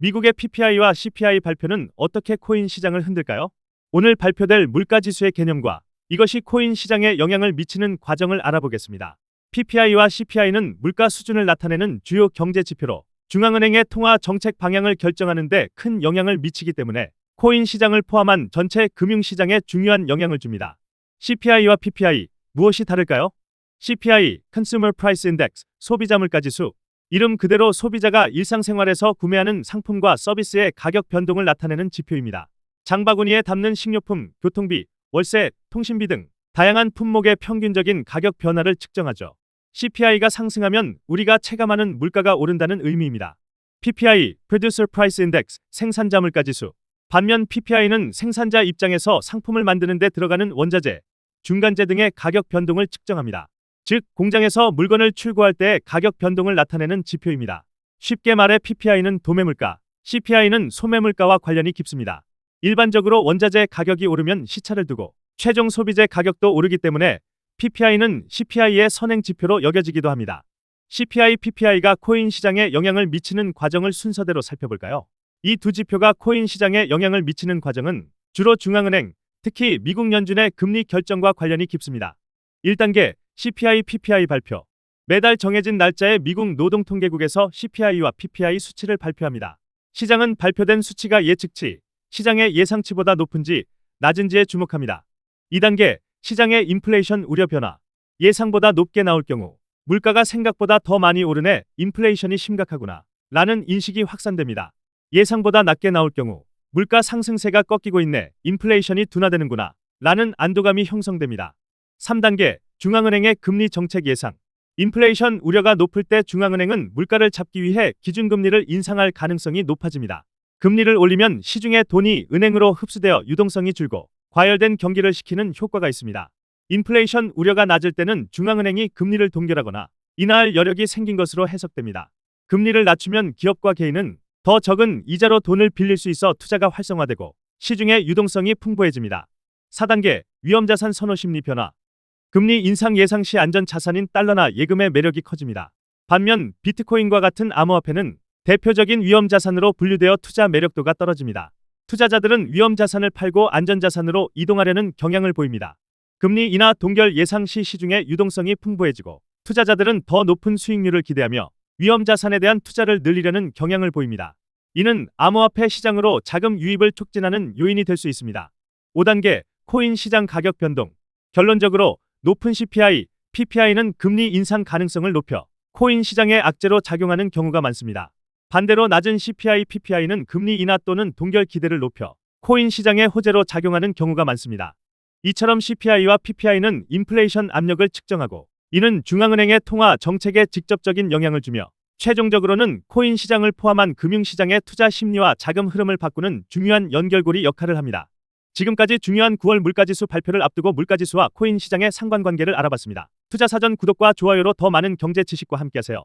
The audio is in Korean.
미국의 PPI와 CPI 발표는 어떻게 코인 시장을 흔들까요? 오늘 발표될 물가지수의 개념과 이것이 코인 시장에 영향을 미치는 과정을 알아보겠습니다. PPI와 CPI는 물가 수준을 나타내는 주요 경제 지표로 중앙은행의 통화 정책 방향을 결정하는 데 큰 영향을 미치기 때문에 코인 시장을 포함한 전체 금융시장에 중요한 영향을 줍니다. CPI와 PPI, 무엇이 다를까요? CPI, Consumer Price Index, 소비자 물가지수. 이름 그대로 소비자가 일상생활에서 구매하는 상품과 서비스의 가격 변동을 나타내는 지표입니다. 장바구니에 담는 식료품, 교통비, 월세, 통신비 등 다양한 품목의 평균적인 가격 변화를 측정하죠. CPI가 상승하면 우리가 체감하는 물가가 오른다는 의미입니다. PPI, Producer Price Index, 생산자 물가지수. 반면 PPI는 생산자 입장에서 상품을 만드는 데 들어가는 원자재, 중간재 등의 가격 변동을 측정합니다. 즉, 공장에서 물건을 출고할 때의 가격 변동을 나타내는 지표입니다. 쉽게 말해 PPI는 도매물가, CPI는 소매물가와 관련이 깊습니다. 일반적으로 원자재 가격이 오르면 시차를 두고 최종 소비재 가격도 오르기 때문에 PPI는 CPI의 선행 지표로 여겨지기도 합니다. CPI, PPI가 코인 시장에 영향을 미치는 과정을 순서대로 살펴볼까요? 이 두 지표가 코인 시장에 영향을 미치는 과정은 주로 중앙은행, 특히 미국 연준의 금리 결정과 관련이 깊습니다. 1단계 CPI, PPI 발표. 매달 정해진 날짜에 미국 노동통계국에서 CPI와 PPI 수치를 발표합니다. 시장은 발표된 수치가 예측치, 시장의 예상치보다 높은지, 낮은지에 주목합니다. 2단계 시장의 인플레이션 우려 변화. 예상보다 높게 나올 경우 물가가 생각보다 더 많이 오르네, 인플레이션이 심각하구나 라는 인식이 확산됩니다. 예상보다 낮게 나올 경우 물가 상승세가 꺾이고 있네, 인플레이션이 둔화되는구나 라는 안도감이 형성됩니다. 3단계 중앙은행의 금리 정책 예상. 인플레이션 우려가 높을 때 중앙은행은 물가를 잡기 위해 기준금리를 인상할 가능성이 높아집니다. 금리를 올리면 시중의 돈이 은행으로 흡수되어 유동성이 줄고 과열된 경기를 식히는 효과가 있습니다. 인플레이션 우려가 낮을 때는 중앙은행이 금리를 동결하거나 인하할 여력이 생긴 것으로 해석됩니다. 금리를 낮추면 기업과 개인은 더 적은 이자로 돈을 빌릴 수 있어 투자가 활성화되고 시중의 유동성이 풍부해집니다. 4단계 위험자산 선호 심리 변화. 금리 인상 예상 시 안전자산인 달러나 예금의 매력이 커집니다. 반면 비트코인과 같은 암호화폐는 대표적인 위험자산으로 분류되어 투자 매력도가 떨어집니다. 투자자들은 위험자산을 팔고 안전자산으로 이동하려는 경향을 보입니다. 금리 인하 동결 예상 시 시중의 유동성이 풍부해지고 투자자들은 더 높은 수익률을 기대하며 위험자산에 대한 투자를 늘리려는 경향을 보입니다. 이는 암호화폐 시장으로 자금 유입을 촉진하는 요인이 될 수 있습니다. 5단계 코인 시장 가격 변동. 결론적으로 높은 CPI, PPI는 금리 인상 가능성을 높여 코인 시장의 악재로 작용하는 경우가 많습니다. 반대로 낮은 CPI, PPI는 금리 인하 또는 동결 기대를 높여 코인 시장의 호재로 작용하는 경우가 많습니다. 이처럼 CPI와 PPI는 인플레이션 압력을 측정하고 이는 중앙은행의 통화 정책에 직접적인 영향을 주며 최종적으로는 코인 시장을 포함한 금융시장의 투자 심리와 자금 흐름을 바꾸는 중요한 연결고리 역할을 합니다. 지금까지 중요한 9월 물가지수 발표를 앞두고 물가지수와 코인 시장의 상관관계를 알아봤습니다. 투자사전 구독과 좋아요로 더 많은 경제 지식과 함께하세요.